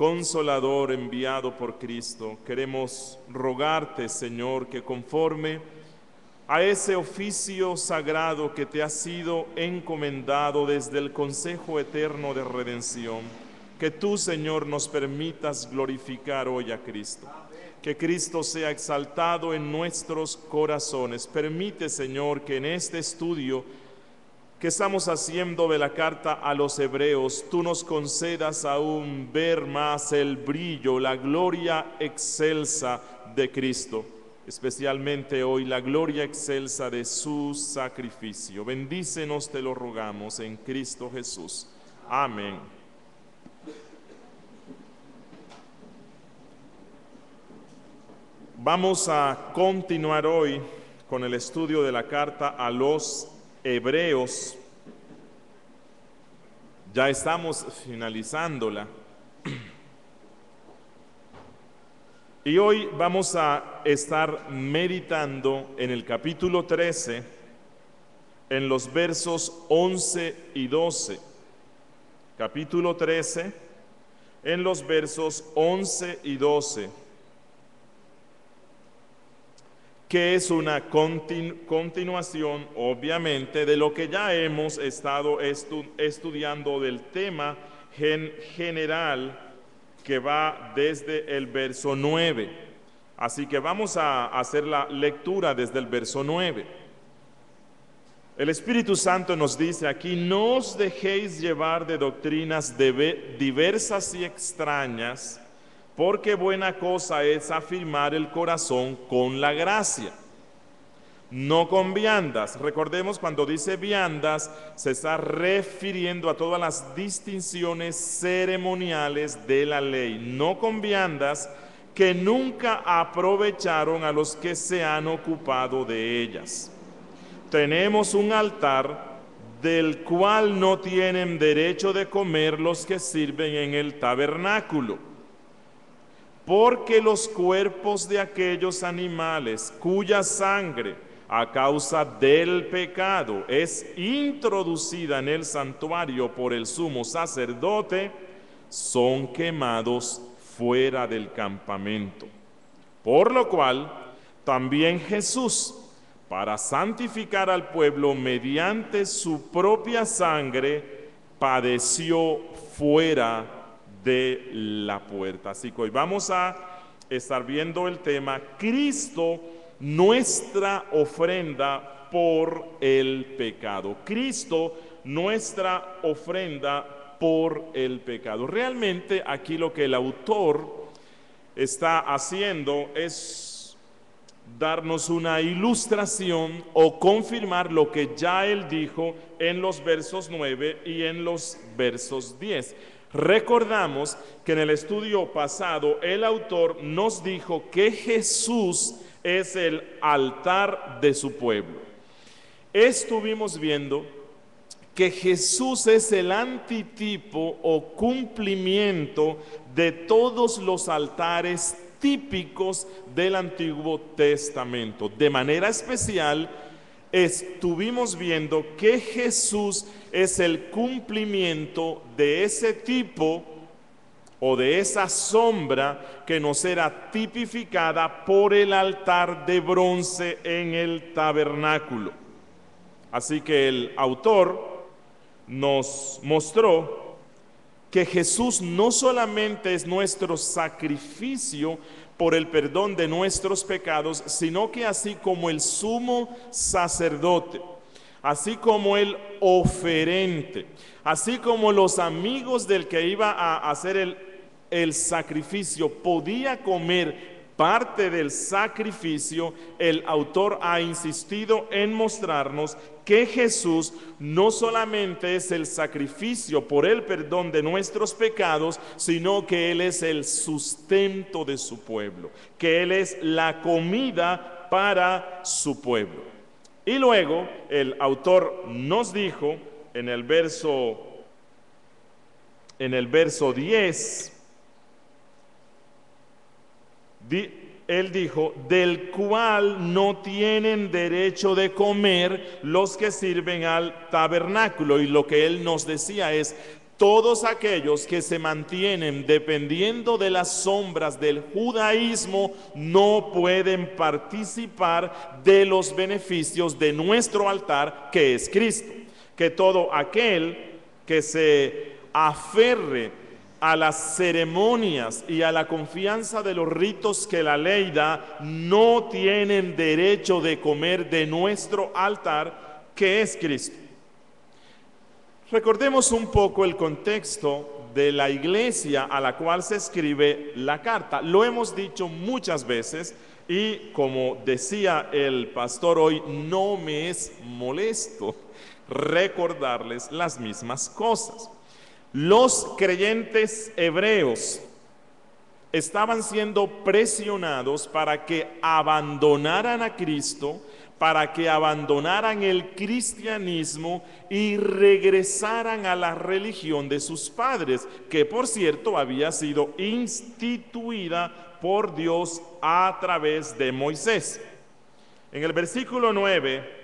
Consolador enviado por Cristo, queremos rogarte, Señor, que conforme a ese oficio sagrado que te ha sido encomendado desde el Consejo Eterno de Redención, que tú, Señor, nos permitas glorificar hoy a Cristo. Que Cristo sea exaltado en nuestros corazones. Permite, Señor, que en este estudio que estamos haciendo de la carta a los hebreos, tú nos concedas aún ver más el brillo, la gloria excelsa de Cristo, especialmente hoy la gloria excelsa de su sacrificio. Bendícenos, te lo rogamos, en Cristo Jesús. Amén. Vamos a continuar hoy con el estudio de la carta a los hebreos. Ya estamos finalizándola. Y hoy vamos a estar meditando en el capítulo 13, en los versos 11 y 12. Capítulo 13, en los versos 11 y 12. Que es una continuación, obviamente, de lo que ya hemos estado estudiando del tema general que va desde el verso 9. Así que vamos a hacer la lectura desde el verso 9. El Espíritu Santo nos dice aquí: no os dejéis llevar de doctrinas diversas y extrañas, porque buena cosa es afirmar el corazón con la gracia. No con viandas. Recordemos, cuando dice viandas, se está refiriendo a todas las distinciones ceremoniales de la ley. No con viandas que nunca aprovecharon a los que se han ocupado de ellas. Tenemos un altar del cual no tienen derecho de comer los que sirven en el tabernáculo, porque los cuerpos de aquellos animales cuya sangre, a causa del pecado, es introducida en el santuario por el sumo sacerdote, son quemados fuera del campamento. Por lo cual, también Jesús, para santificar al pueblo mediante su propia sangre, padeció fuera de la puerta. Así que hoy vamos a estar viendo el tema Cristo, nuestra ofrenda por el pecado. Cristo, nuestra ofrenda por el pecado. Realmente aquí lo que el autor está haciendo es darnos una ilustración o confirmar lo que ya él dijo en los versos 9 y en los versos 10. Recordamos que en el estudio pasado el autor nos dijo que Jesús es el altar de su pueblo. Estuvimos viendo que Jesús es el antitipo o cumplimiento de todos los altares típicos del Antiguo Testamento. De manera especial, estuvimos viendo que Jesús es el cumplimiento de ese tipo o de esa sombra que nos era tipificada por el altar de bronce en el tabernáculo. Así que el autor nos mostró que Jesús no solamente es nuestro sacrificio por el perdón de nuestros pecados, sino que así como el sumo sacerdote, así como el oferente, así como los amigos del que iba a hacer el sacrificio podía comer parte del sacrificio, el autor ha insistido en mostrarnos que Jesús no solamente es el sacrificio por el perdón de nuestros pecados, sino que Él es el sustento de su pueblo, que Él es la comida para su pueblo. Y luego el autor nos dijo en el verso 10, él dijo, del cual no tienen derecho de comer los que sirven al tabernáculo. Y lo que él nos decía es, todos aquellos que se mantienen dependiendo de las sombras del judaísmo no pueden participar de los beneficios de nuestro altar, que es Cristo. Que todo aquel que se aferre a las ceremonias y a la confianza de los ritos que la ley da, no tienen derecho de comer de nuestro altar, que es Cristo. Recordemos un poco el contexto de la iglesia a la cual se escribe la carta. Lo hemos dicho muchas veces y, como decía el pastor hoy, no me es molesto recordarles las mismas cosas. Los creyentes hebreos estaban siendo presionados para que abandonaran a Cristo, para que abandonaran el cristianismo y regresaran a la religión de sus padres, que por cierto había sido instituida por Dios a través de Moisés. En el versículo 9,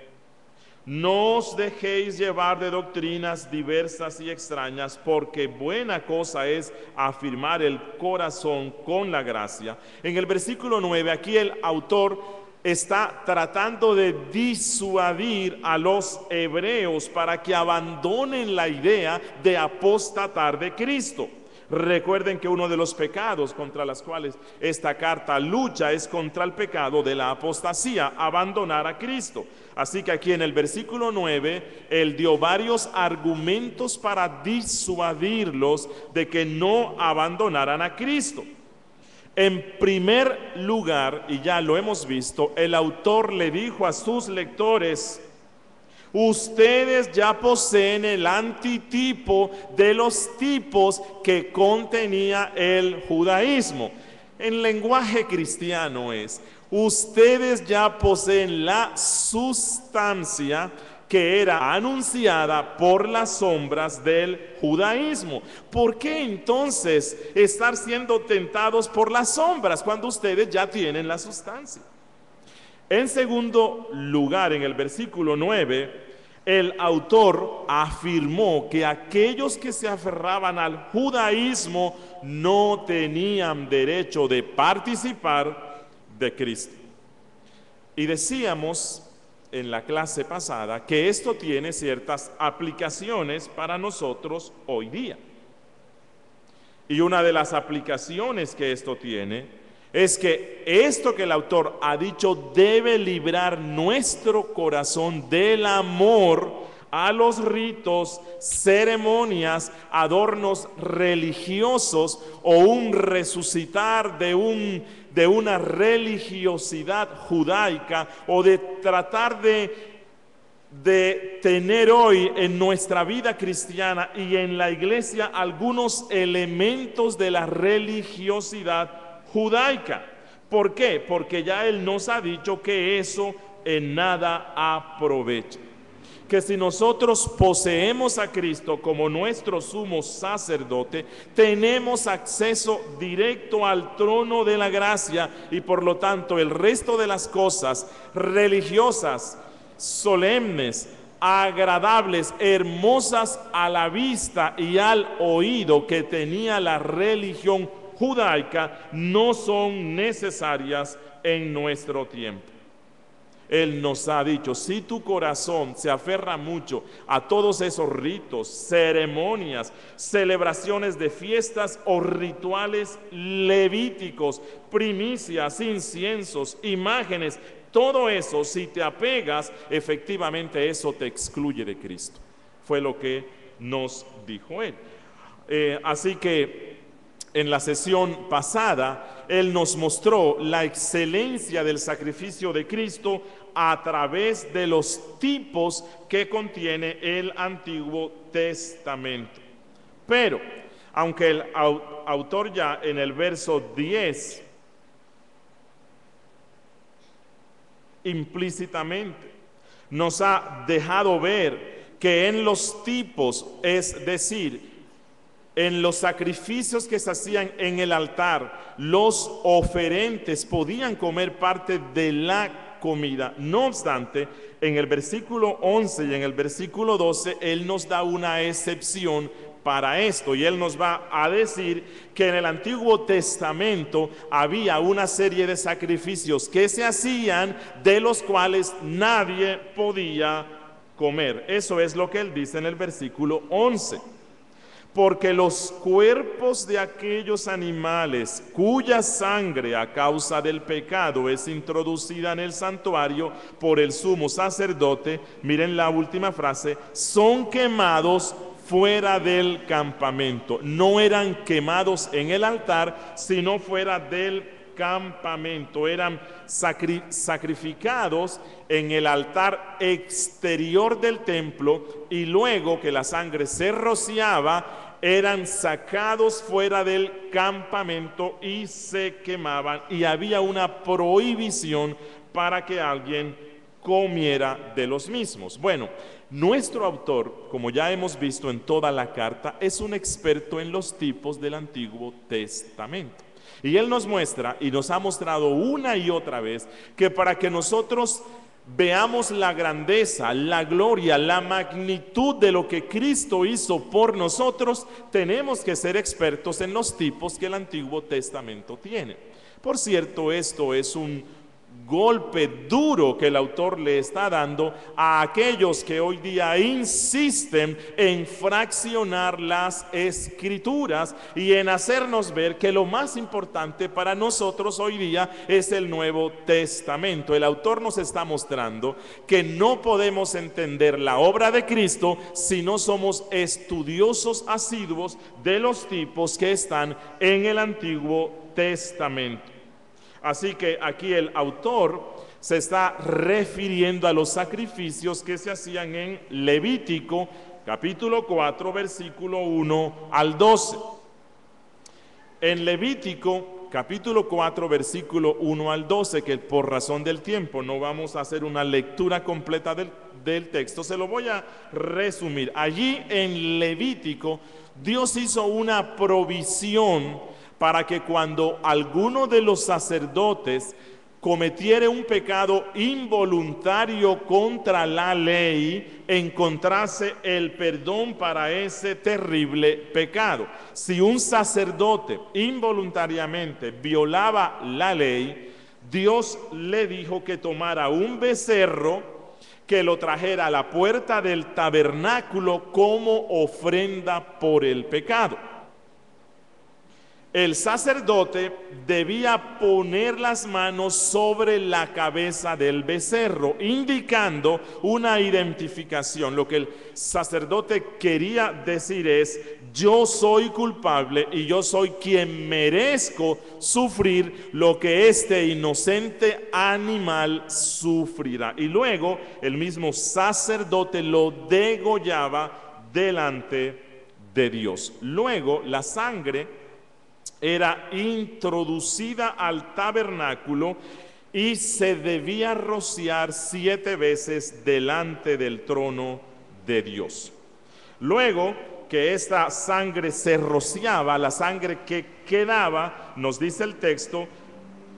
no os dejéis llevar de doctrinas diversas y extrañas, porque buena cosa es afirmar el corazón con la gracia. En el versículo 9, aquí el autor está tratando de disuadir a los hebreos para que abandonen la idea de apostatar de Cristo. Recuerden que uno de los pecados contra los cuales esta carta lucha es contra el pecado de la apostasía, abandonar a Cristo. Así que aquí en el versículo 9, él dio varios argumentos para disuadirlos de que no abandonaran a Cristo. En primer lugar, y ya lo hemos visto, el autor le dijo a sus lectores: ustedes ya poseen el antitipo de los tipos que contenía el judaísmo. En lenguaje cristiano es: ustedes ya poseen la sustancia que era anunciada por las sombras del judaísmo. ¿Por qué entonces estar siendo tentados por las sombras cuando ustedes ya tienen la sustancia? En segundo lugar, en el versículo 9, el autor afirmó que aquellos que se aferraban al judaísmo no tenían derecho de participar de Cristo. Y decíamos en la clase pasada que esto tiene ciertas aplicaciones para nosotros hoy día. Y una de las aplicaciones que esto tiene es que esto que el autor ha dicho debe librar nuestro corazón del amor a los ritos, ceremonias, adornos religiosos o un resucitar de una religiosidad judaica, o de tratar de tener hoy en nuestra vida cristiana y en la iglesia algunos elementos de la religiosidad judaica. ¿Por qué? Porque ya él nos ha dicho que eso en nada aprovecha. Que si nosotros poseemos a Cristo como nuestro sumo sacerdote, tenemos acceso directo al trono de la gracia, y por lo tanto el resto de las cosas religiosas, solemnes, agradables, hermosas a la vista y al oído que tenía la religión judaica, no son necesarias en nuestro tiempo. Él nos ha dicho: si tu corazón se aferra mucho a todos esos ritos, ceremonias, celebraciones de fiestas o rituales levíticos, primicias, inciensos, imágenes, todo eso, si te apegas, efectivamente eso te excluye de Cristo. Fue lo que nos dijo él. Así que en la sesión pasada, él nos mostró la excelencia del sacrificio de Cristo a través de los tipos que contiene el Antiguo Testamento. Pero, aunque el autor ya en el verso 10 implícitamente nos ha dejado ver que en los tipos, es decir, en los sacrificios que se hacían en el altar, los oferentes podían comer parte de la comida. No obstante, en el versículo 11 y en el versículo 12, él nos da una excepción para esto, y él nos va a decir que en el Antiguo Testamento había una serie de sacrificios que se hacían de los cuales nadie podía comer. Eso es lo que él dice en el versículo 11. Porque los cuerpos de aquellos animales cuya sangre a causa del pecado es introducida en el santuario por el sumo sacerdote, miren la última frase, son quemados fuera del campamento. No eran quemados en el altar, sino fuera del campamento. Eran sacrificados en el altar exterior del templo, y luego que la sangre se rociaba, eran sacados fuera del campamento y se quemaban, y había una prohibición para que alguien comiera de los mismos. Bueno, nuestro autor, como ya hemos visto en toda la carta, es un experto en los tipos del Antiguo Testamento. Y él nos muestra, y nos ha mostrado una y otra vez, que para que nosotros veamos la grandeza, la gloria, la magnitud de lo que Cristo hizo por nosotros, tenemos que ser expertos en los tipos que el Antiguo Testamento tiene. Por cierto, esto es un golpe duro que el autor le está dando a aquellos que hoy día insisten en fraccionar las escrituras y en hacernos ver que lo más importante para nosotros hoy día es el Nuevo Testamento. El autor nos está mostrando que no podemos entender la obra de Cristo si no somos estudiosos asiduos de los tipos que están en el Antiguo Testamento. Así que aquí el autor se está refiriendo a los sacrificios que se hacían en Levítico, capítulo 4, versículo 1 al 12. En Levítico, capítulo 4, versículo 1 al 12, que por razón del tiempo no vamos a hacer una lectura completa del texto, se lo voy a resumir. Allí en Levítico, Dios hizo una provisión para que cuando alguno de los sacerdotes cometiere un pecado involuntario contra la ley, encontrase el perdón para ese terrible pecado. Si un sacerdote involuntariamente violaba la ley, Dios le dijo que tomara un becerro, que lo trajera a la puerta del tabernáculo como ofrenda por el pecado. El sacerdote debía poner las manos sobre la cabeza del becerro, indicando una identificación. Lo que el sacerdote quería decir es: yo soy culpable y yo soy quien merezco sufrir lo que este inocente animal sufrirá. Y luego el mismo sacerdote lo degollaba delante de Dios. Luego la sangre era introducida al tabernáculo y se debía rociar 7 veces delante del trono de Dios. Luego que esta sangre se rociaba, la sangre que quedaba, nos dice el texto,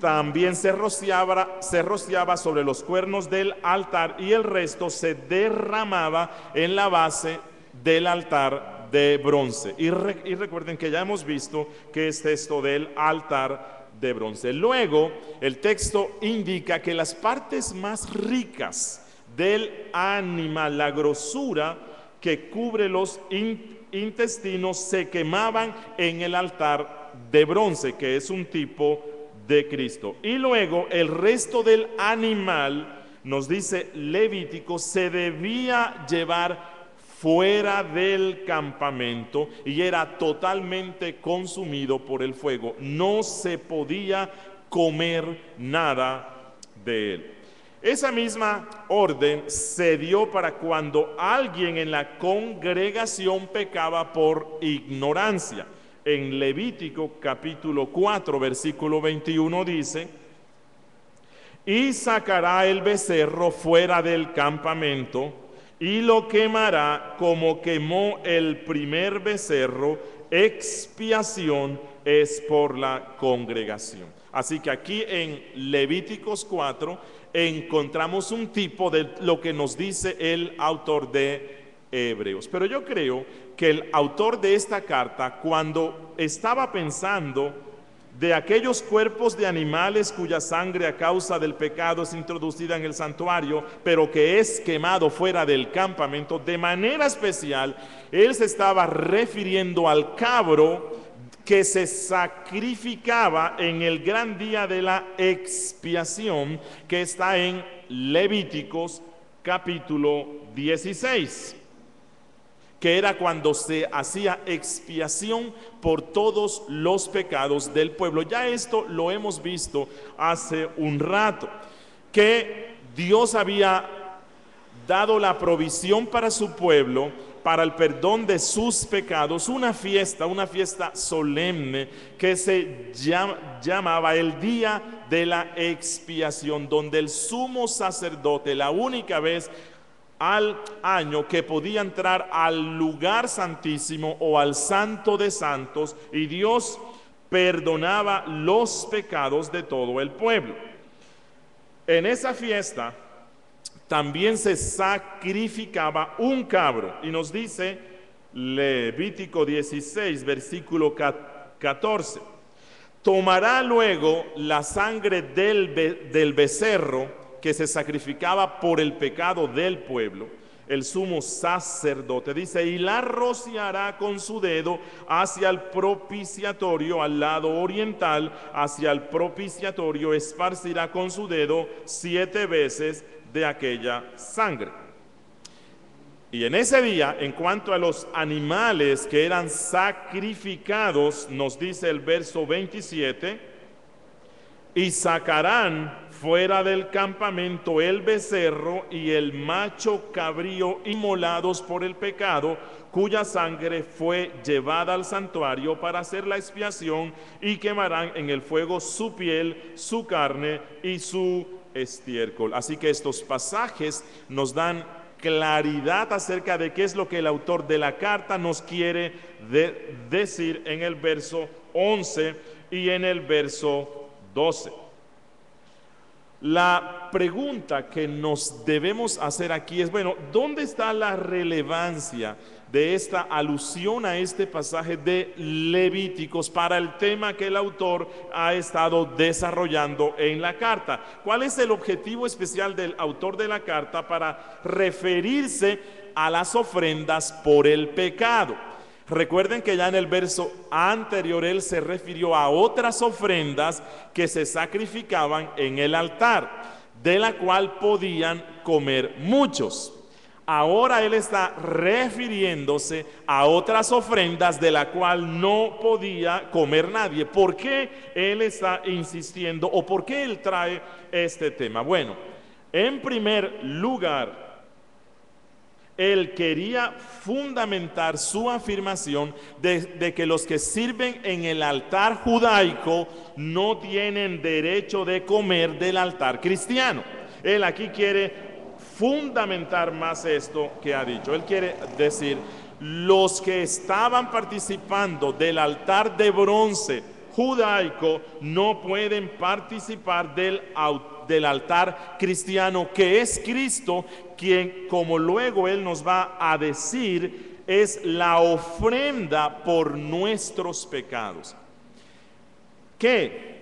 también se rociaba sobre los cuernos del altar, y el resto se derramaba en la base del altar de bronce. Y recuerden que ya hemos visto que es esto del altar de bronce. Luego el texto indica que las partes más ricas del animal, la grosura que cubre los intestinos, se quemaban en el altar de bronce, que es un tipo de Cristo. Y luego el resto del animal, nos dice Levítico, se debía llevar fuera del campamento y era totalmente consumido por el fuego. No se podía comer nada de él. Esa misma orden se dio para cuando alguien en la congregación pecaba por ignorancia. En Levítico capítulo 4, versículo 21 dice: y sacará el becerro fuera del campamento y lo quemará como quemó el primer becerro, expiación es por la congregación. Así que aquí en Levíticos 4 encontramos un tipo de lo que nos dice el autor de hebreos. Pero yo creo que el autor de esta carta, cuando estaba pensando de aquellos cuerpos de animales cuya sangre a causa del pecado es introducida en el santuario, pero que es quemado fuera del campamento, de manera especial, él se estaba refiriendo al cabro que se sacrificaba en el gran día de la expiación, que está en Levíticos capítulo 16. Que era cuando se hacía expiación por todos los pecados del pueblo. Ya esto lo hemos visto hace un rato, que Dios había dado la provisión para su pueblo, para el perdón de sus pecados, una fiesta solemne que se llamaba el Día de la Expiación, donde el sumo sacerdote, la única vez al año que podía entrar al lugar santísimo o al santo de santos, y Dios perdonaba los pecados de todo el pueblo. En esa fiesta también se sacrificaba un cabro, y nos dice Levítico 16, versículo 14: tomará luego la sangre del becerro que se sacrificaba por el pecado del pueblo, el sumo sacerdote, dice, y la rociará con su dedo hacia el propiciatorio, al lado oriental, hacia el propiciatorio, esparcirá con su dedo 7 veces de aquella sangre. Y en ese día, en cuanto a los animales que eran sacrificados, nos dice el verso 27, y sacarán fuera del campamento el becerro y el macho cabrío inmolados por el pecado, cuya sangre fue llevada al santuario para hacer la expiación, y quemarán en el fuego su piel, su carne y su estiércol. Así que estos pasajes nos dan claridad acerca de qué es lo que el autor de la carta nos quiere decir en el verso 11 y en el verso 12. La pregunta que nos debemos hacer aquí es, bueno, ¿dónde está la relevancia de esta alusión a este pasaje de Levíticos para el tema que el autor ha estado desarrollando en la carta? ¿Cuál es el objetivo especial del autor de la carta para referirse a las ofrendas por el pecado? Recuerden que ya en el verso anterior él se refirió a otras ofrendas que se sacrificaban en el altar, de la cual podían comer muchos. Ahora él está refiriéndose a otras ofrendas de la cual no podía comer nadie. ¿Por qué él está insistiendo o por qué él trae este tema? Bueno, en primer lugar, él quería fundamentar su afirmación de que los que sirven en el altar judaico no tienen derecho de comer del altar cristiano. Él aquí quiere fundamentar más esto que ha dicho. Él quiere decir, los que estaban participando del altar de bronce judaico no pueden participar del altar cristiano, que es Cristo, quien, como luego él nos va a decir, es la ofrenda por nuestros pecados. Que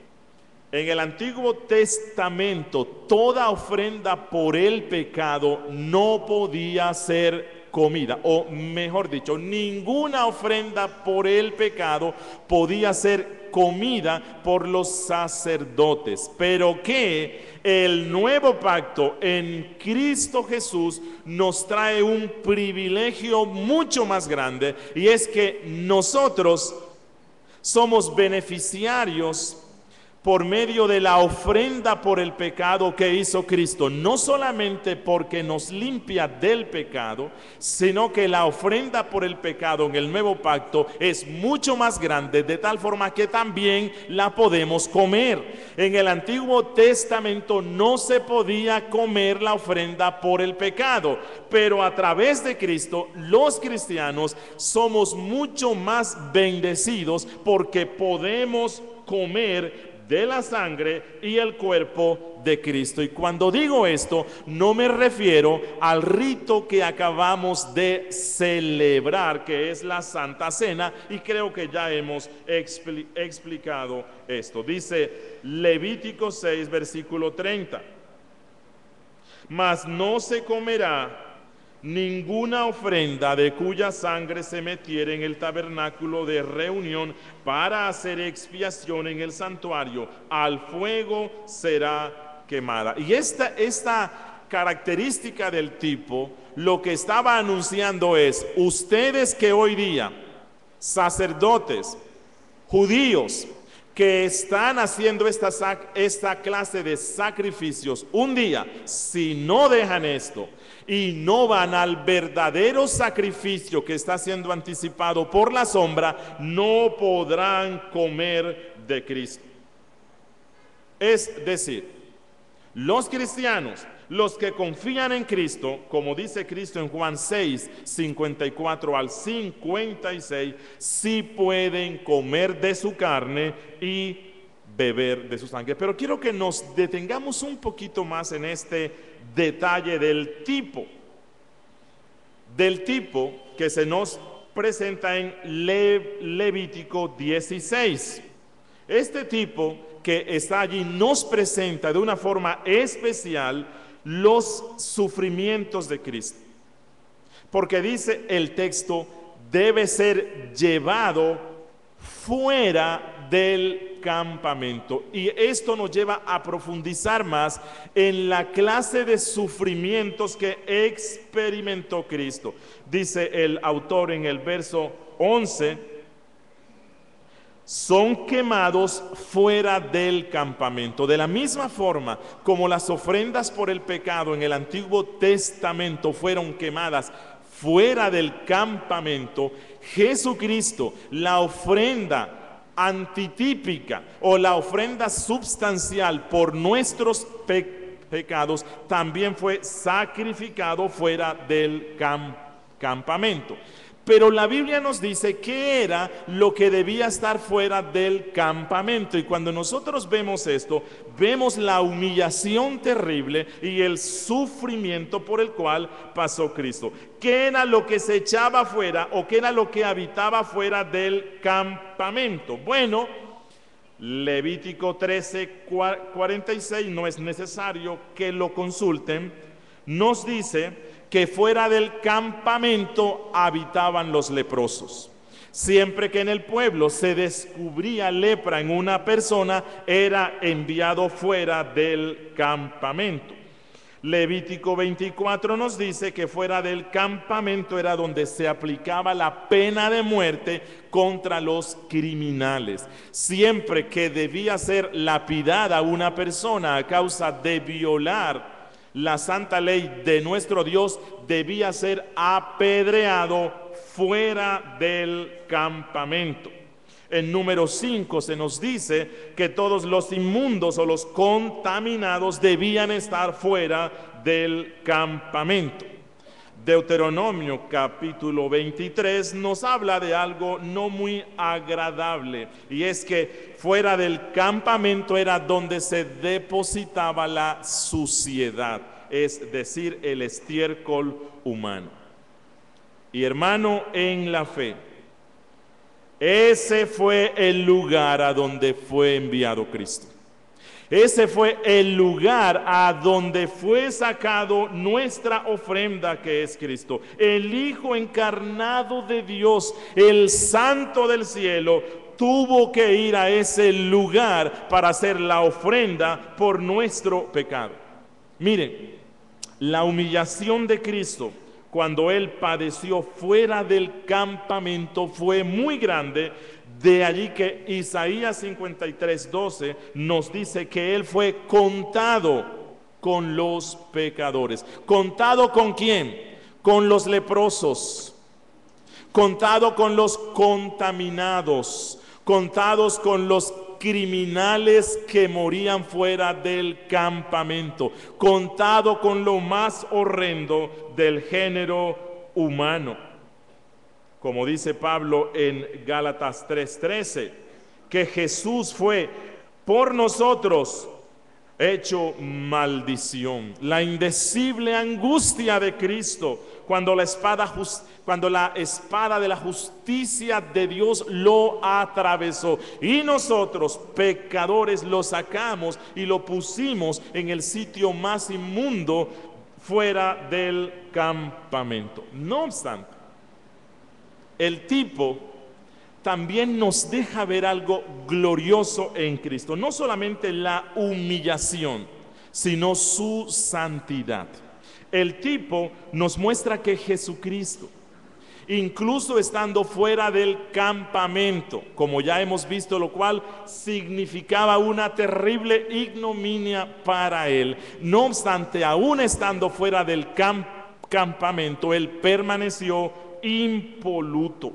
en el Antiguo Testamento toda ofrenda por el pecado no podía ser comida, o mejor dicho, ninguna ofrenda por el pecado podía ser comida por los sacerdotes, pero que el nuevo pacto en Cristo Jesús nos trae un privilegio mucho más grande, y es que nosotros somos beneficiarios por medio de la ofrenda por el pecado que hizo Cristo, no solamente porque nos limpia del pecado, sino que la ofrenda por el pecado en el nuevo pacto es mucho más grande, de tal forma que también la podemos comer. En el Antiguo Testamento no se podía comer la ofrenda por el pecado, pero a través de Cristo, los cristianos somos mucho más bendecidos porque podemos comer de la sangre y el cuerpo de Cristo. Y cuando digo esto, no me refiero al rito que acabamos de celebrar, que es la Santa Cena, y creo que ya hemos explicado esto. Dice Levítico 6, versículo 30. Mas no se comerá ninguna ofrenda de cuya sangre se metiere en el tabernáculo de reunión para hacer expiación en el santuario, al fuego será quemada. Y esta característica del tipo, lo que estaba anunciando es: ustedes que hoy día, sacerdotes, judíos, que están haciendo esta clase de sacrificios, un día, si no dejan esto y no van al verdadero sacrificio que está siendo anticipado por la sombra, no podrán comer de Cristo. Es decir, los cristianos, los que confían en Cristo, como dice Cristo en Juan 6, 54 al 56, sí pueden comer de su carne y beber de su sangre. Pero quiero que nos detengamos un poquito más en este detalle del tipo que se nos presenta en Levítico 16. Este tipo que está allí nos presenta de una forma especial los sufrimientos de Cristo, porque dice el texto: debe ser llevado fuera del campamento. Y esto nos lleva a profundizar más en la clase de sufrimientos que experimentó Cristo. Dice el autor en el verso 11: son quemados fuera del campamento. De la misma forma como las ofrendas por el pecado en el Antiguo Testamento fueron quemadas fuera del campamento, Jesucristo, la ofrenda antitípica o la ofrenda substancial por nuestros pecados, también fue sacrificado fuera del campamento. Pero la Biblia nos dice qué era lo que debía estar fuera del campamento. Y cuando nosotros vemos esto, vemos la humillación terrible y el sufrimiento por el cual pasó Cristo. ¿Qué era lo que se echaba fuera o qué era lo que habitaba fuera del campamento? Bueno, Levítico 13, 46, no es necesario que lo consulten, nos dice que fuera del campamento habitaban los leprosos. Siempre que en el pueblo se descubría lepra en una persona, era enviado fuera del campamento. Levítico 24 nos dice que fuera del campamento era donde se aplicaba la pena de muerte contra los criminales. Siempre que debía ser lapidada una persona a causa de violar la santa ley de nuestro Dios, debía ser apedreado fuera del campamento. En número 5 se nos dice que todos los inmundos o los contaminados debían estar fuera del campamento. Deuteronomio capítulo 23 nos habla de algo no muy agradable, y es que fuera del campamento era donde se depositaba la suciedad, es decir, el estiércol humano. Y hermano en la fe, ese fue el lugar a donde fue enviado Cristo. Ese fue el lugar a donde fue sacado nuestra ofrenda, que es Cristo, el Hijo encarnado de Dios, el Santo del cielo. Tuvo que ir a ese lugar para hacer la ofrenda por nuestro pecado. Miren, la humillación de Cristo cuando Él padeció fuera del campamento fue muy grande. De allí que Isaías 53:12 nos dice que Él fue contado con los pecadores. ¿Contado con quién? Con los leprosos, contado con los contaminados, contados con los criminales que morían fuera del campamento, contado con lo más horrendo del género humano. Como dice Pablo en Gálatas 3:13, que Jesús fue por nosotros hecho maldición. La indecible angustia de Cristo cuando la espada de la justicia de Dios lo atravesó. Y nosotros, pecadores, lo sacamos y lo pusimos en el sitio más inmundo, fuera del campamento. No obstante, el tipo también nos deja ver algo glorioso en Cristo. No solamente la humillación, sino su santidad. El tipo nos muestra que Jesucristo, incluso estando fuera del campamento, como ya hemos visto, lo cual significaba una terrible ignominia para él, no obstante, aún estando fuera del campamento, él permaneció impoluto,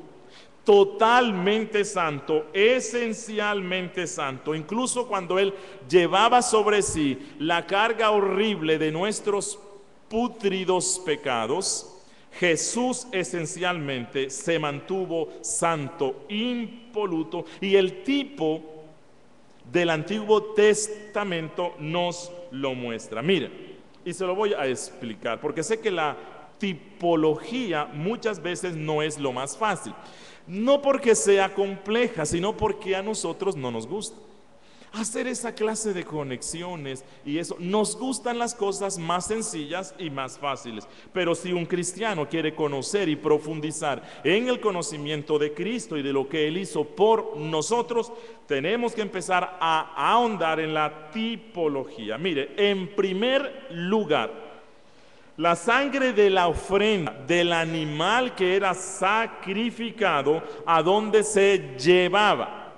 totalmente santo, esencialmente santo. Incluso cuando él llevaba sobre sí la carga horrible de nuestros pútridos pecados, Jesús esencialmente se mantuvo santo, impoluto, y el tipo del Antiguo Testamento nos lo muestra. Miren, y se lo voy a explicar, porque sé que la tipología muchas veces no es lo más fácil. No porque sea compleja, sino porque a nosotros no nos gusta hacer esa clase de conexiones y eso. Nos gustan las cosas más sencillas y más fáciles. Pero si un cristiano quiere conocer y profundizar en el conocimiento de Cristo y de lo que Él hizo por nosotros, tenemos que empezar a ahondar en la tipología. Mire, en primer lugar, la sangre de la ofrenda del animal que era sacrificado, ¿a dónde se llevaba?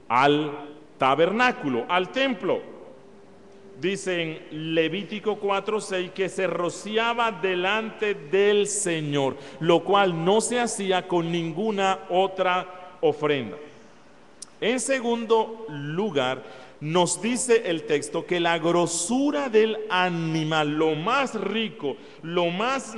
Al tabernáculo, al templo. Dice en Levítico 4:6 que se rociaba delante del Señor, lo cual no se hacía con ninguna otra ofrenda. En segundo lugar, nos dice el texto que la grosura del animal, lo más rico, lo más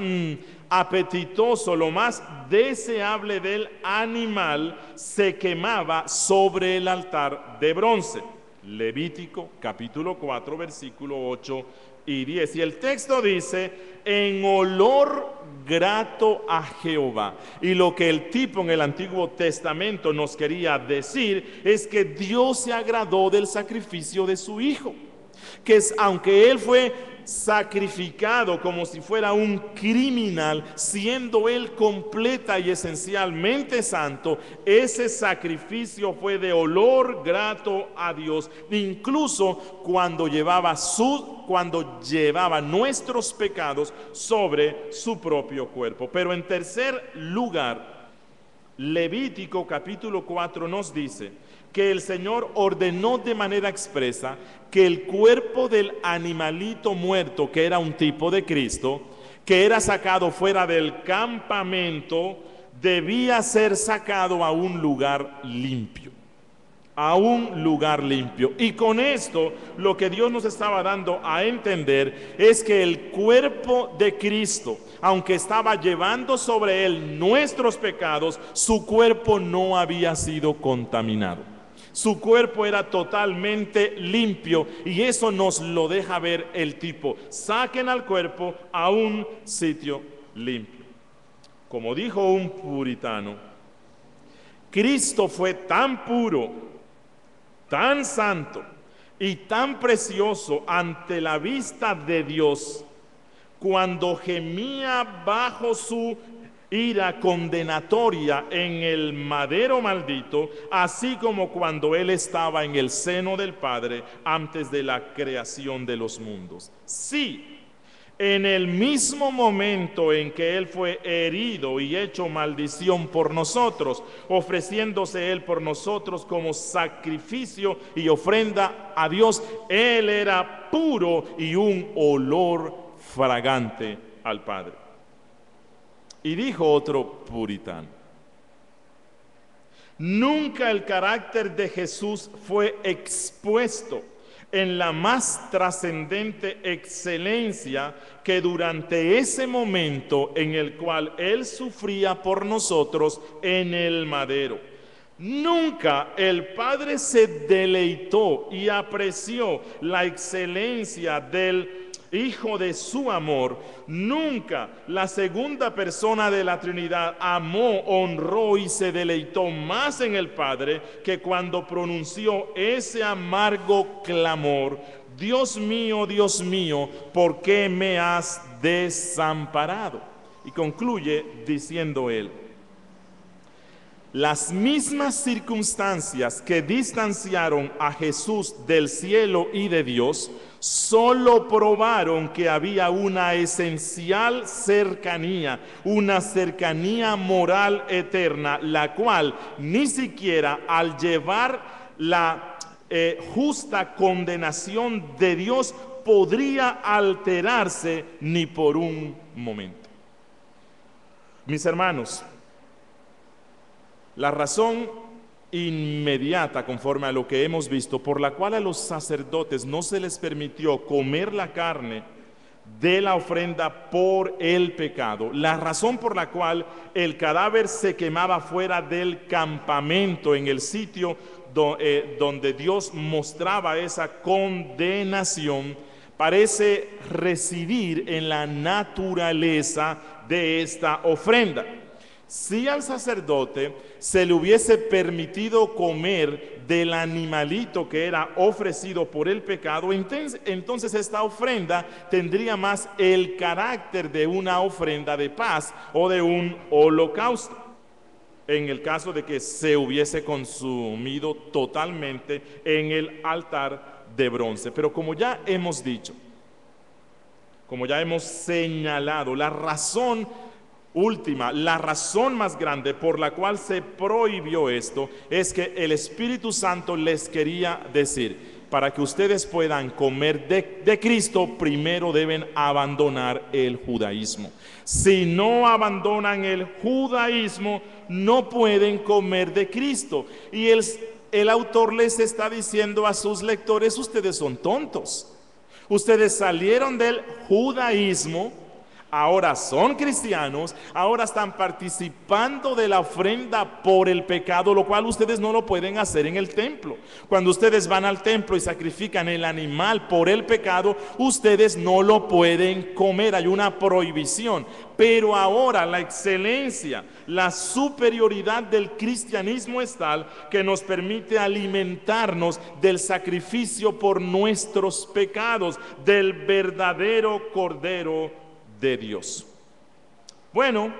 apetitoso, lo más deseable del animal, se quemaba sobre el altar de bronce. Levítico capítulo 4, versículo 8 y 10. Y el texto dice, en olor grato a Jehová. Y lo que el tipo en el Antiguo Testamento nos quería decir es que Dios se agradó del sacrificio de su Hijo. Que aunque Él fue sacrificado como si fuera un criminal, siendo Él completa y esencialmente santo, ese sacrificio fue de olor grato a Dios, incluso cuando llevaba nuestros pecados sobre su propio cuerpo. Pero en tercer lugar, Levítico capítulo 4 nos dice que el Señor ordenó de manera expresa que el cuerpo del animalito muerto, que era un tipo de Cristo, que era sacado fuera del campamento, debía ser sacado a un lugar limpio. A un lugar limpio. Y con esto lo que Dios nos estaba dando a entender es que el cuerpo de Cristo, aunque estaba llevando sobre él nuestros pecados, su cuerpo no había sido contaminado. Su cuerpo era totalmente limpio, y eso nos lo deja ver el tipo. Saquen al cuerpo a un sitio limpio. Como dijo un puritano, Cristo fue tan puro, tan santo y tan precioso ante la vista de Dios, cuando gemía bajo su ira condenatoria en el madero maldito, así como cuando Él estaba en el seno del Padre antes de la creación de los mundos. Sí, en el mismo momento en que Él fue herido y hecho maldición por nosotros, ofreciéndose Él por nosotros como sacrificio y ofrenda a Dios, Él era puro y un olor fragante al Padre. Y dijo otro puritano, nunca el carácter de Jesús fue expuesto en la más trascendente excelencia que durante ese momento en el cual Él sufría por nosotros en el madero. Nunca el Padre se deleitó y apreció la excelencia del Hijo de su amor. Nunca la segunda persona de la Trinidad amó, honró y se deleitó más en el Padre que cuando pronunció ese amargo clamor: Dios mío, ¿por qué me has desamparado? Y concluye diciendo él: las mismas circunstancias que distanciaron a Jesús del cielo y de Dios solo probaron que había una esencial cercanía, una cercanía moral eterna, la cual ni siquiera al llevar la justa condenación de Dios podría alterarse ni por un momento. Mis hermanos, la razón inmediata, conforme a lo que hemos visto, por la cual a los sacerdotes no se les permitió comer la carne de la ofrenda por el pecado, la razón por la cual el cadáver se quemaba fuera del campamento, en el sitio donde Dios mostraba esa condenación, parece residir en la naturaleza de esta ofrenda. Si al sacerdote se le hubiese permitido comer del animalito que era ofrecido por el pecado, entonces esta ofrenda tendría más el carácter de una ofrenda de paz o de un holocausto, en el caso de que se hubiese consumido totalmente en el altar de bronce. Pero como ya hemos dicho, como ya hemos señalado, la razón última, la razón más grande por la cual se prohibió esto es que el Espíritu Santo les quería decir: para que ustedes puedan comer de Cristo, primero deben abandonar el judaísmo. Si no abandonan el judaísmo, no pueden comer de Cristo. Y el autor les está diciendo a sus lectores: ustedes son tontos. Ustedes salieron del judaísmo, ahora son cristianos, ahora están participando de la ofrenda por el pecado, lo cual ustedes no lo pueden hacer en el templo. Cuando ustedes van al templo y sacrifican el animal por el pecado, ustedes no lo pueden comer, hay una prohibición. Pero ahora la excelencia, la superioridad del cristianismo es tal que nos permite alimentarnos del sacrificio por nuestros pecados, del verdadero Cordero de Dios. Bueno,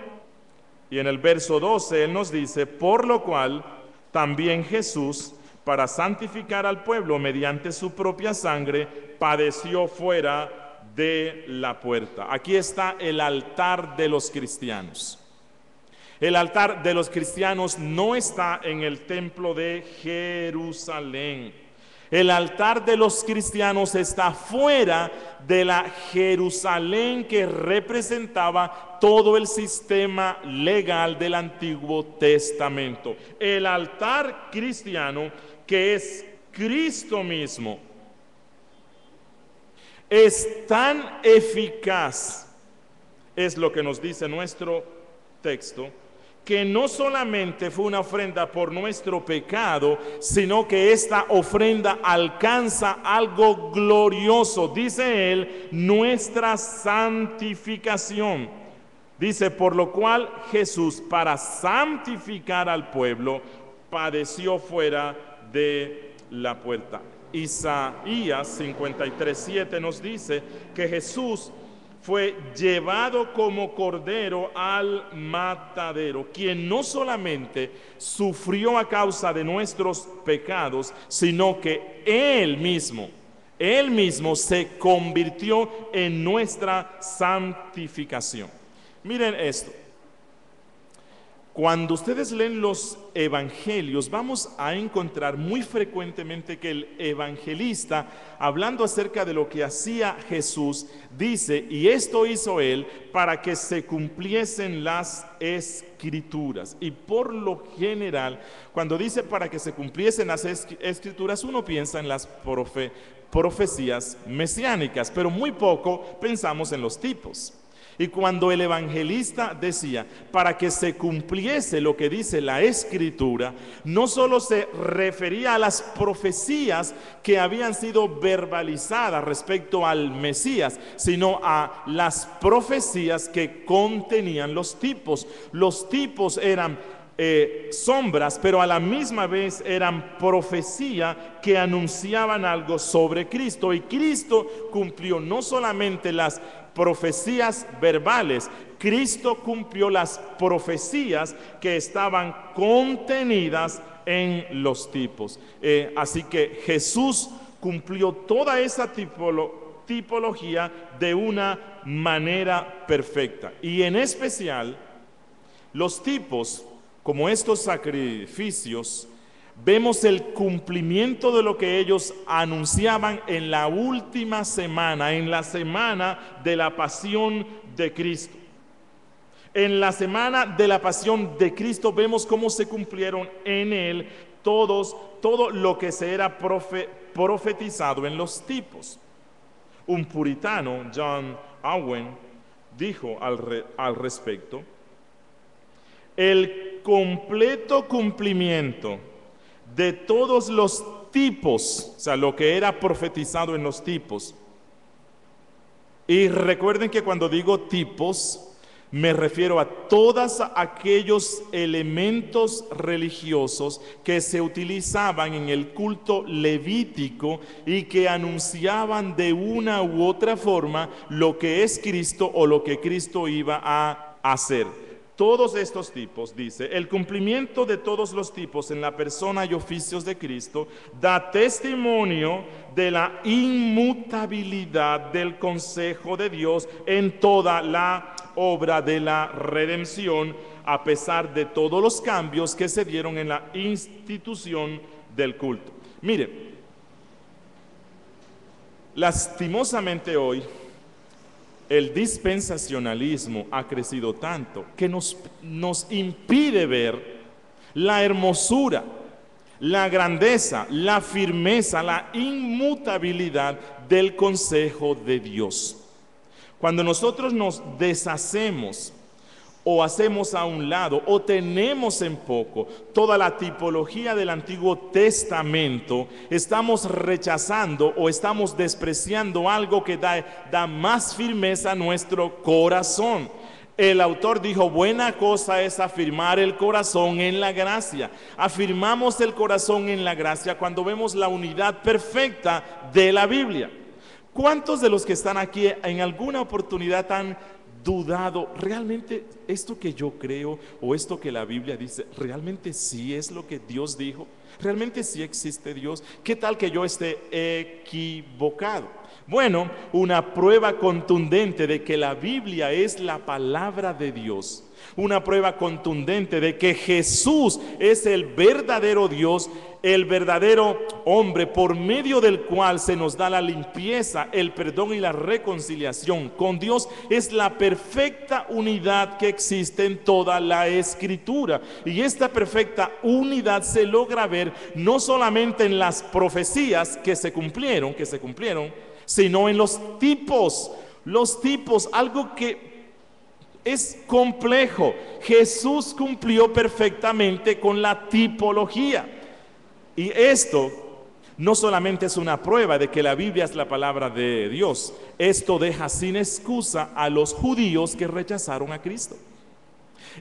y en el verso 12 él nos dice: por lo cual también Jesús, para santificar al pueblo mediante su propia sangre, padeció fuera de la puerta. Aquí está el altar de los cristianos. El altar de los cristianos no está en el templo de Jerusalén. El altar de los cristianos está fuera de la Jerusalén que representaba todo el sistema legal del Antiguo Testamento. El altar cristiano, que es Cristo mismo, es tan eficaz, es lo que nos dice nuestro texto, que no solamente fue una ofrenda por nuestro pecado, sino que esta ofrenda alcanza algo glorioso. Dice él: nuestra santificación. Dice: por lo cual Jesús, para santificar al pueblo, padeció fuera de la puerta. Isaías 53:7 nos dice que Jesús fue llevado como cordero al matadero, quien no solamente sufrió a causa de nuestros pecados, sino que Él mismo se convirtió en nuestra santificación. Miren esto. Cuando ustedes leen los evangelios, vamos a encontrar muy frecuentemente que el evangelista, hablando acerca de lo que hacía Jesús, dice: y esto hizo él para que se cumpliesen las escrituras. Y por lo general, cuando dice para que se cumpliesen las escrituras, uno piensa en las profecías mesiánicas, pero muy poco pensamos en los tipos. Y cuando el evangelista decía, para que se cumpliese lo que dice la Escritura, no solo se refería a las profecías que habían sido verbalizadas respecto al Mesías, sino a las profecías que contenían los tipos. Los tipos eran sombras, pero a la misma vez eran profecía que anunciaban algo sobre Cristo. Y Cristo cumplió no solamente las profecías verbales, Cristo cumplió las profecías que estaban contenidas en los tipos. Así que Jesús cumplió toda esa tipología de una manera perfecta. Y en especial, los tipos, como estos sacrificios, vemos el cumplimiento de lo que ellos anunciaban en la última semana, en la semana de la pasión de Cristo. En la semana de la pasión de Cristo vemos cómo se cumplieron en él todo lo que se era profetizado en los tipos. Un puritano, John Owen, dijo al respecto: el completo cumplimiento de todos los tipos, o sea, lo que era profetizado en los tipos. Y recuerden que cuando digo tipos, me refiero a todos aquellos elementos religiosos que se utilizaban en el culto levítico y que anunciaban de una u otra forma lo que es Cristo o lo que Cristo iba a hacer. Todos estos tipos, dice, el cumplimiento de todos los tipos en la persona y oficios de Cristo da testimonio de la inmutabilidad del consejo de Dios en toda la obra de la redención, a pesar de todos los cambios que se dieron en la institución del culto. Mire, lastimosamente hoy el dispensacionalismo ha crecido tanto que nos impide ver la hermosura, la grandeza, la firmeza, la inmutabilidad del consejo de Dios. Cuando nosotros nos deshacemos o hacemos a un lado o tenemos en poco toda la tipología del Antiguo Testamento, estamos rechazando o estamos despreciando algo que da más firmeza a nuestro corazón. El autor dijo, buena cosa es afirmar el corazón en la gracia. Afirmamos el corazón en la gracia cuando vemos la unidad perfecta de la Biblia. ¿Cuántos de los que están aquí en alguna oportunidad han dudado, realmente esto que yo creo o esto que la Biblia dice, realmente sí es lo que Dios dijo? ¿Realmente sí existe Dios? ¿Qué tal que yo esté equivocado? Bueno, una prueba contundente de que la Biblia es la palabra de Dios, una prueba contundente de que Jesús es el verdadero Dios, el verdadero hombre por medio del cual se nos da la limpieza, el perdón y la reconciliación con Dios, es la perfecta unidad que existe en toda la Escritura. Y esta perfecta unidad se logra ver no solamente en las profecías que se cumplieron, sino en los tipos, algo que es complejo. Jesús cumplió perfectamente con la tipología. Y esto no solamente es una prueba de que la Biblia es la palabra de Dios, esto deja sin excusa a los judíos que rechazaron a Cristo.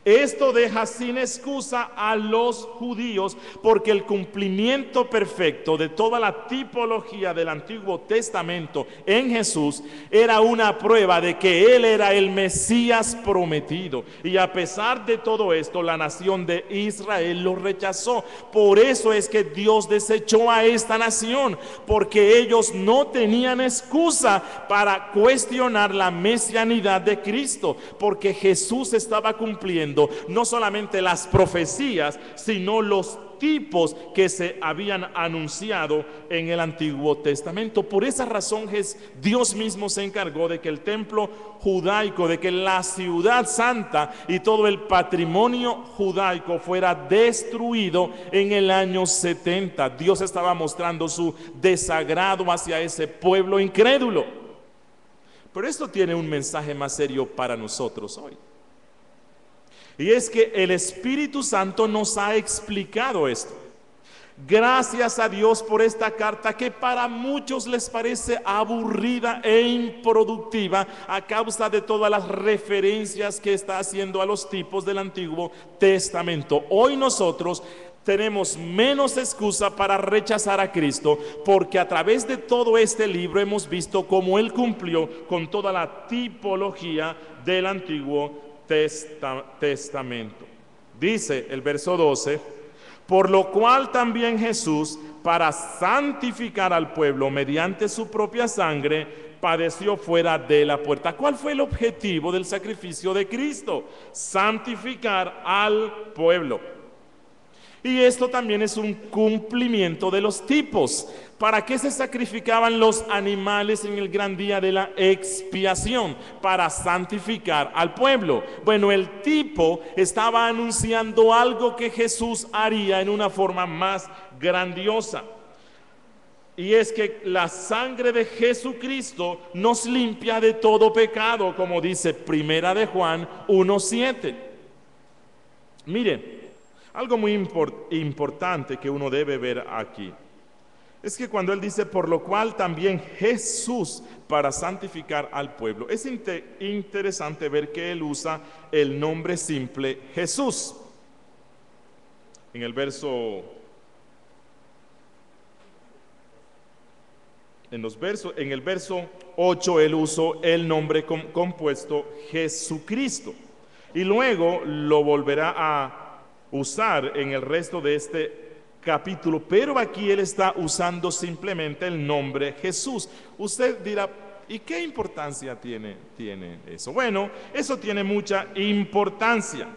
Esto deja sin excusa a los judíos porque el cumplimiento perfecto de toda la tipología del Antiguo Testamento en Jesús era una prueba de que Él era el Mesías prometido. Y a pesar de todo esto, la nación de Israel lo rechazó. Por eso es que Dios desechó a esta nación, porque ellos no tenían excusa para cuestionar la mesianidad de Cristo, porque Jesús estaba cumpliendo no solamente las profecías, sino los tipos que se habían anunciado en el Antiguo Testamento. Por esa razón Dios mismo se encargó de que el templo judaico, de que la ciudad santa y todo el patrimonio judaico fuera destruido en el año 70. Dios estaba mostrando su desagrado hacia ese pueblo incrédulo. Pero esto tiene un mensaje más serio para nosotros hoy. Y es que el Espíritu Santo nos ha explicado esto. Gracias a Dios por esta carta que para muchos les parece aburrida e improductiva a causa de todas las referencias que está haciendo a los tipos del Antiguo Testamento. Hoy nosotros tenemos menos excusa para rechazar a Cristo, porque a través de todo este libro hemos visto cómo Él cumplió con toda la tipología del Antiguo Testamento. Dice el verso 12: por lo cual también Jesús, para santificar al pueblo mediante su propia sangre, padeció fuera de la puerta. ¿Cuál fue el objetivo del sacrificio de Cristo? Santificar al pueblo. Y esto también es un cumplimiento de los tipos. ¿Para qué se sacrificaban los animales en el gran día de la expiación? Para santificar al pueblo. Bueno, el tipo estaba anunciando algo que Jesús haría en una forma más grandiosa. Y es que la sangre de Jesucristo nos limpia de todo pecado, como dice Primera de Juan 1:7. Miren, algo muy importante que uno debe ver aquí es que cuando él dice, por lo cual también Jesús, para santificar al pueblo, es interesante ver que él usa el nombre simple Jesús. En el verso 8 él usó el nombre compuesto Jesucristo, y luego lo volverá a usar en el resto de este capítulo, pero aquí él está usando simplemente el nombre Jesús. Usted dirá, ¿y qué importancia tiene eso? Bueno, eso tiene mucha importancia.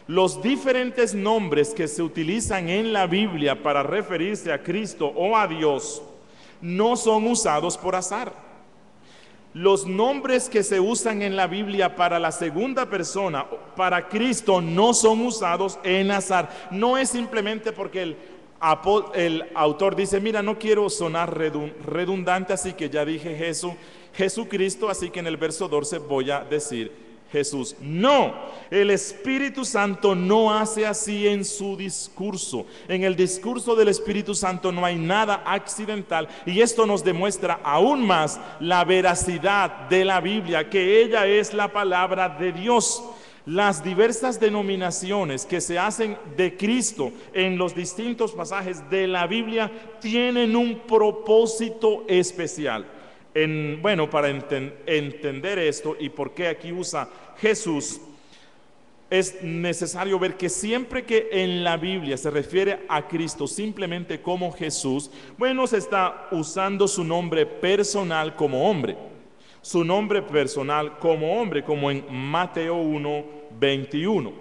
Los diferentes nombres que se utilizan en la Biblia para referirse a Cristo o a Dios no son usados por azar. Los nombres que se usan en la Biblia para la segunda persona, para Cristo, no son usados en azar. No es simplemente porque el autor dice, mira, no quiero sonar redundante, así que ya dije Jesucristo, así que en el verso 12 voy a decir Jesús. No, el Espíritu Santo no hace así en su discurso. En el discurso del Espíritu Santo no hay nada accidental, y esto nos demuestra aún más la veracidad de la Biblia, que ella es la palabra de Dios. Las diversas denominaciones que se hacen de Cristo en los distintos pasajes de la Biblia tienen un propósito especial. Para entender esto y por qué aquí usa Jesús, es necesario ver que siempre que en la Biblia se refiere a Cristo simplemente como Jesús, se está usando su nombre personal como hombre. Su nombre personal como hombre, como en Mateo 1:21.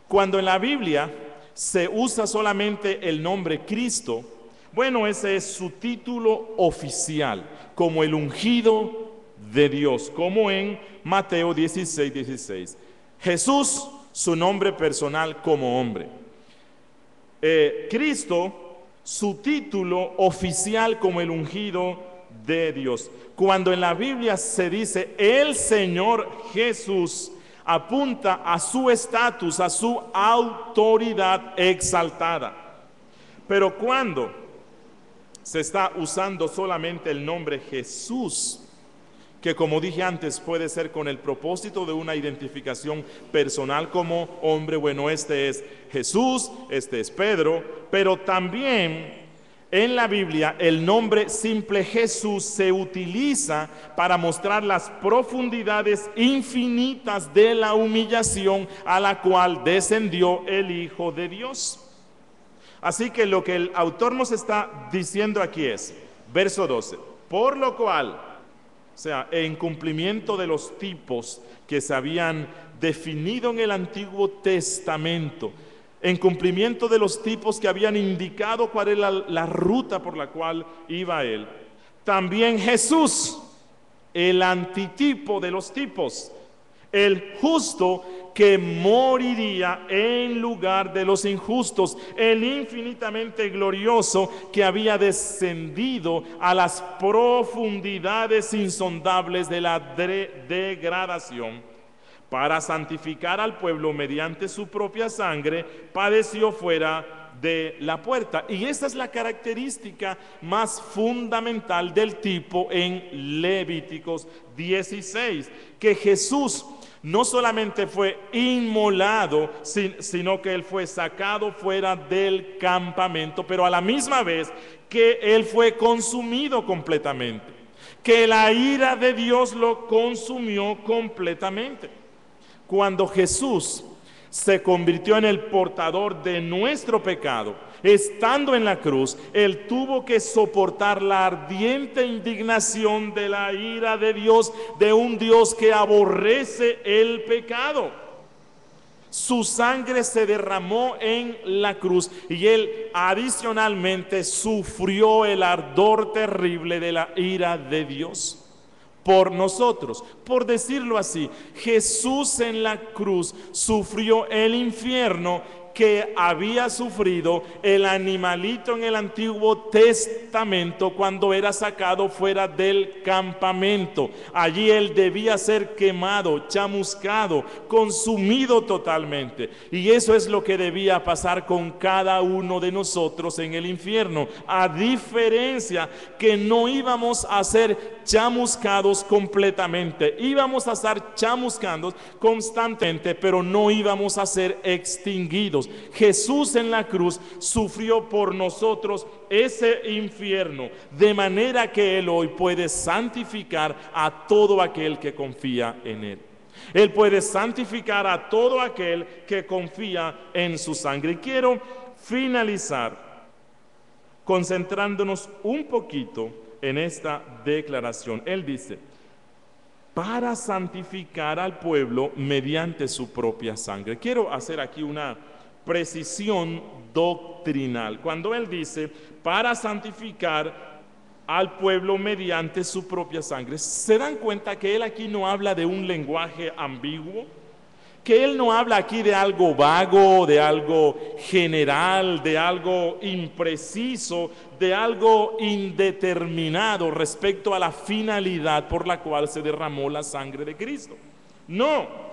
Cuando en la Biblia se usa solamente el nombre Cristo, ese es su título oficial, como el ungido de Dios, como en Mateo 16:16. Jesús, su nombre personal como hombre. Cristo, su título oficial como el ungido de Dios. Cuando en la Biblia se dice el Señor Jesús, apunta a su estatus, a su autoridad exaltada. Pero cuando se está usando solamente el nombre Jesús, que como dije antes puede ser con el propósito de una identificación personal como hombre, este es Jesús, este es Pedro, pero también en la Biblia el nombre simple Jesús se utiliza para mostrar las profundidades infinitas de la humillación a la cual descendió el Hijo de Dios. Así que lo que el autor nos está diciendo aquí es, verso 12, por lo cual, en cumplimiento de los tipos que se habían definido en el Antiguo Testamento, en cumplimiento de los tipos que habían indicado cuál era la ruta por la cual iba él, también Jesús, el antitipo de los tipos, el justo que moriría en lugar de los injustos, el infinitamente glorioso que había descendido a las profundidades insondables de la degradación, para santificar al pueblo mediante su propia sangre, padeció fuera de la puerta. Y esta es la característica más fundamental del tipo en Levíticos 16, que Jesús no solamente fue inmolado, sino que Él fue sacado fuera del campamento, pero a la misma vez que Él fue consumido completamente, que la ira de Dios lo consumió completamente. Cuando Jesús se convirtió en el portador de nuestro pecado, estando en la cruz, Él tuvo que soportar la ardiente indignación de la ira de Dios, de un Dios que aborrece el pecado. Su sangre se derramó en la cruz y Él adicionalmente sufrió el ardor terrible de la ira de Dios por nosotros. Por decirlo así, Jesús en la cruz sufrió el infierno que había sufrido el animalito en el Antiguo Testamento cuando era sacado fuera del campamento. Allí él debía ser quemado, chamuscado, consumido totalmente. Y eso es lo que debía pasar con cada uno de nosotros en el infierno. A diferencia que no íbamos a ser chamuscados completamente, íbamos a estar chamuscados constantemente, pero no íbamos a ser extinguidos. Jesús en la cruz sufrió por nosotros ese infierno, de manera que Él hoy puede santificar a todo aquel que confía en Él. Él puede santificar a todo aquel que confía en su sangre. Y quiero finalizar concentrándonos un poquito en esta declaración. Él dice: para santificar al pueblo mediante su propia sangre. Quiero hacer aquí una precisión doctrinal. Cuando él dice para santificar al pueblo mediante su propia sangre, ¿se dan cuenta que él aquí no habla de un lenguaje ambiguo? Que él no habla aquí de algo vago, de algo general, de algo impreciso, de algo indeterminado respecto a la finalidad por la cual se derramó la sangre de Cristo. No.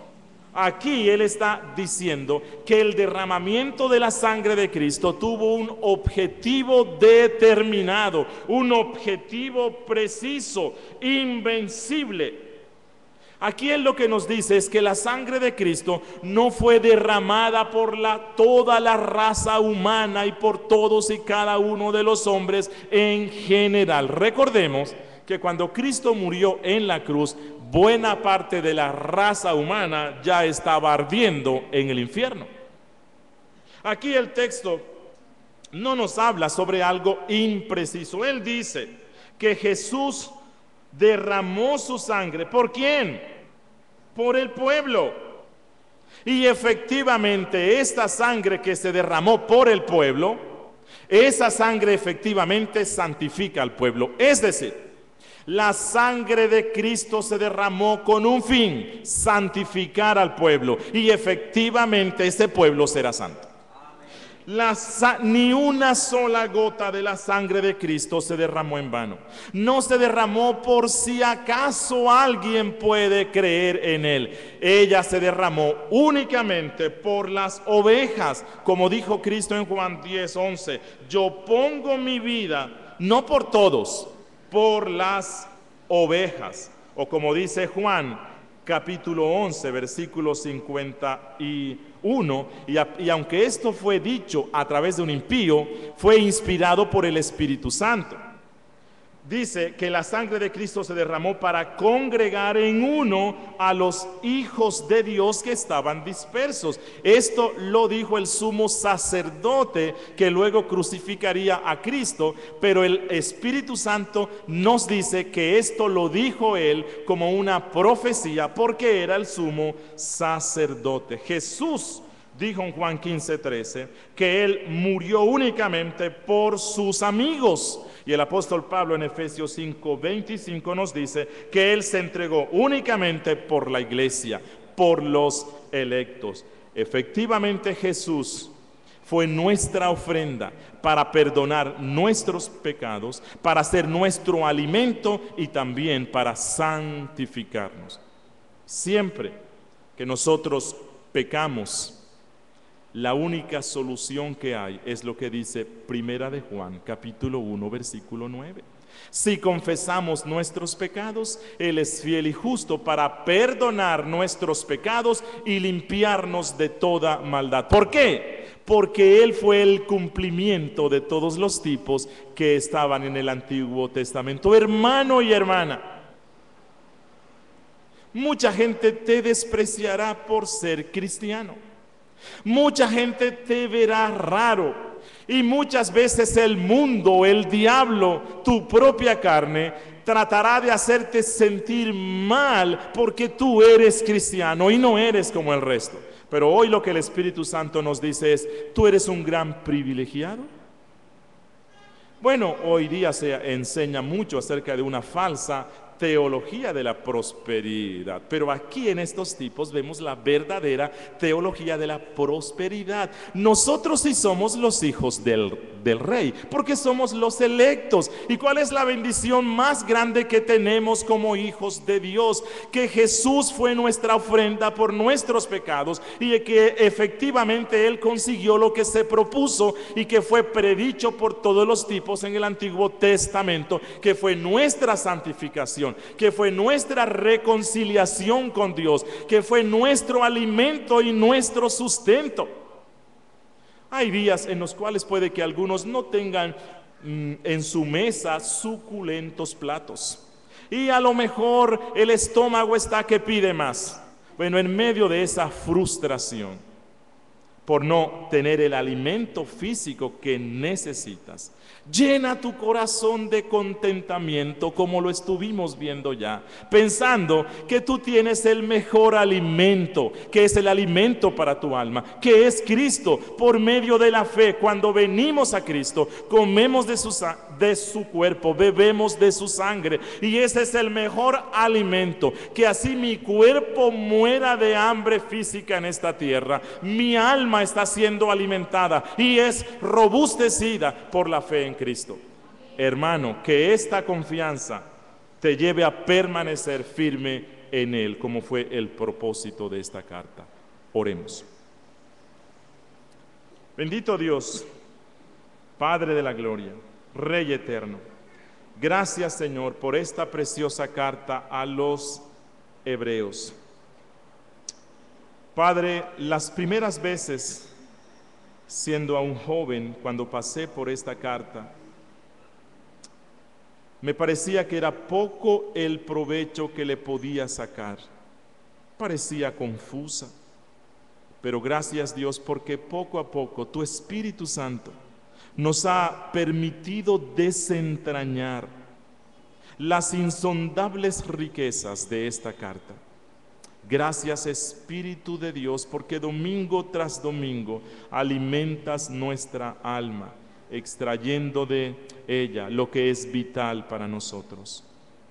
Aquí él está diciendo que el derramamiento de la sangre de Cristo tuvo un objetivo determinado, un objetivo preciso, invencible. Aquí él lo que nos dice es que la sangre de Cristo no fue derramada por toda la raza humana y por todos y cada uno de los hombres en general. Recordemos que cuando Cristo murió en la cruz, buena parte de la raza humana ya estaba ardiendo en el infierno. Aquí el texto no nos habla sobre algo impreciso. Él dice que Jesús derramó su sangre. ¿Por quién? Por el pueblo. Y efectivamente esta sangre que se derramó por el pueblo, esa sangre efectivamente santifica al pueblo. Es decir, la sangre de Cristo se derramó con un fin: santificar al pueblo. Y efectivamente ese pueblo será santo. Ni una sola gota de la sangre de Cristo se derramó en vano. No se derramó por si acaso alguien puede creer en Él. Ella se derramó únicamente por las ovejas, como dijo Cristo en Juan 10:11. Yo pongo mi vida no por todos, por las ovejas. O como dice Juan capítulo 11, versículo 51, y aunque esto fue dicho a través de un impío, fue inspirado por el Espíritu Santo. Dice que la sangre de Cristo se derramó para congregar en uno a los hijos de Dios que estaban dispersos. Esto lo dijo el sumo sacerdote que luego crucificaría a Cristo, pero el Espíritu Santo nos dice que esto lo dijo él como una profecía porque era el sumo sacerdote. Jesús dijo en Juan 15:13 que él murió únicamente por sus amigos. Y el apóstol Pablo en Efesios 5:25 nos dice que él se entregó únicamente por la iglesia, por los electos. Efectivamente, Jesús fue nuestra ofrenda para perdonar nuestros pecados, para ser nuestro alimento y también para santificarnos. Siempre que nosotros pecamos, la única solución que hay es lo que dice Primera de Juan, capítulo 1, versículo 9. Si confesamos nuestros pecados, Él es fiel y justo para perdonar nuestros pecados y limpiarnos de toda maldad. ¿Por qué? Porque Él fue el cumplimiento de todos los tipos que estaban en el Antiguo Testamento. Hermano y hermana, mucha gente te despreciará por ser cristiano. Mucha gente te verá raro. Y muchas veces el mundo, el diablo, tu propia carne, tratará de hacerte sentir mal porque tú eres cristiano y no eres como el resto. Pero hoy lo que el Espíritu Santo nos dice es, ¿tú eres un gran privilegiado? Bueno, hoy día se enseña mucho acerca de una falsa teología de la prosperidad, pero aquí en estos tipos vemos la verdadera teología de la prosperidad. Nosotros sí somos los hijos del rey, porque somos los electos. ¿Y cuál es la bendición más grande que tenemos como hijos de Dios? Que Jesús fue nuestra ofrenda por nuestros pecados y que efectivamente Él consiguió lo que se propuso y que fue predicho por todos los tipos en el Antiguo Testamento, que fue nuestra santificación, que fue nuestra reconciliación con Dios, que fue nuestro alimento y nuestro sustento. Hay días en los cuales puede que algunos no tengan en su mesa suculentos platos y a lo mejor el estómago está que pide más. Bueno, en medio de esa frustración por no tener el alimento físico que necesitas, llena tu corazón de contentamiento, como lo estuvimos viendo ya, pensando que tú tienes el mejor alimento, que es el alimento para tu alma, que es Cristo. Por medio de la fe, cuando venimos a Cristo, comemos de su cuerpo, bebemos de su sangre, y ese es el mejor alimento. Que así mi cuerpo muera de hambre física en esta tierra, mi alma está siendo alimentada y es robustecida por la fe en Cristo. Hermano, que esta confianza te lleve a permanecer firme en Él, como fue el propósito de esta carta. Oremos. Bendito Dios, Padre de la gloria, Rey eterno, gracias, Señor, por esta preciosa carta a los hebreos. Padre, las primeras veces, siendo aún joven, cuando pasé por esta carta, me parecía que era poco el provecho que le podía sacar. Parecía confusa, pero gracias, Dios, porque poco a poco tu Espíritu Santo nos ha permitido desentrañar las insondables riquezas de esta carta. Gracias, Espíritu de Dios, porque domingo tras domingo alimentas nuestra alma, extrayendo de ella lo que es vital para nosotros,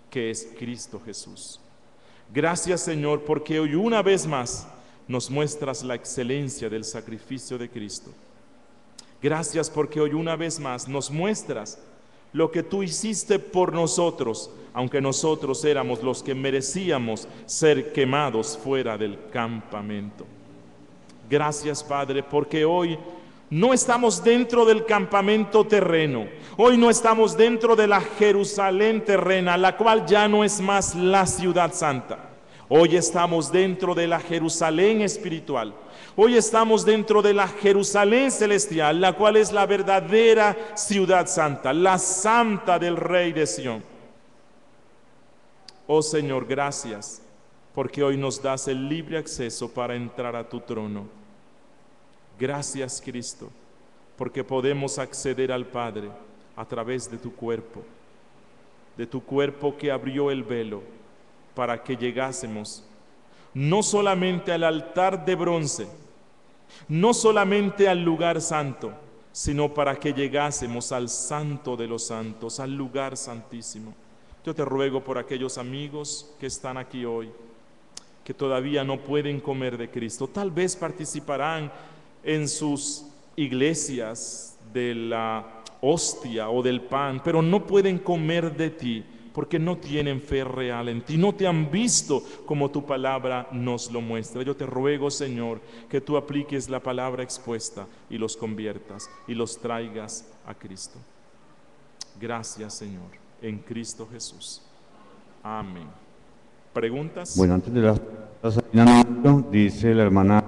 que es Cristo Jesús. Gracias, Señor, porque hoy una vez más nos muestras la excelencia del sacrificio de Cristo. Gracias porque hoy una vez más nos muestras lo que tú hiciste por nosotros, aunque nosotros éramos los que merecíamos ser quemados fuera del campamento. Gracias, Padre, porque hoy no estamos dentro del campamento terreno, hoy no estamos dentro de la Jerusalén terrena, la cual ya no es más la ciudad santa. Hoy estamos dentro de la Jerusalén espiritual. Hoy estamos dentro de la Jerusalén celestial, la cual es la verdadera ciudad santa, la santa del Rey de Sión. Oh Señor, gracias, porque hoy nos das el libre acceso para entrar a tu trono. Gracias, Cristo, porque podemos acceder al Padre a través de tu cuerpo que abrió el velo para que llegásemos no solamente al altar de bronce, no solamente al lugar santo, sino para que llegásemos al santo de los santos, al lugar santísimo. Yo te ruego por aquellos amigos que están aquí hoy, que todavía no pueden comer de Cristo. Tal vez participarán en sus iglesias de la hostia o del pan, pero no pueden comer de ti porque no tienen fe real en ti, no te han visto como tu palabra nos lo muestra. Yo te ruego, Señor, que tú apliques la palabra expuesta y los conviertas y los traigas a Cristo. Gracias, Señor, en Cristo Jesús. Amén. ¿Preguntas? Bueno, antes de las preguntas, dice la hermana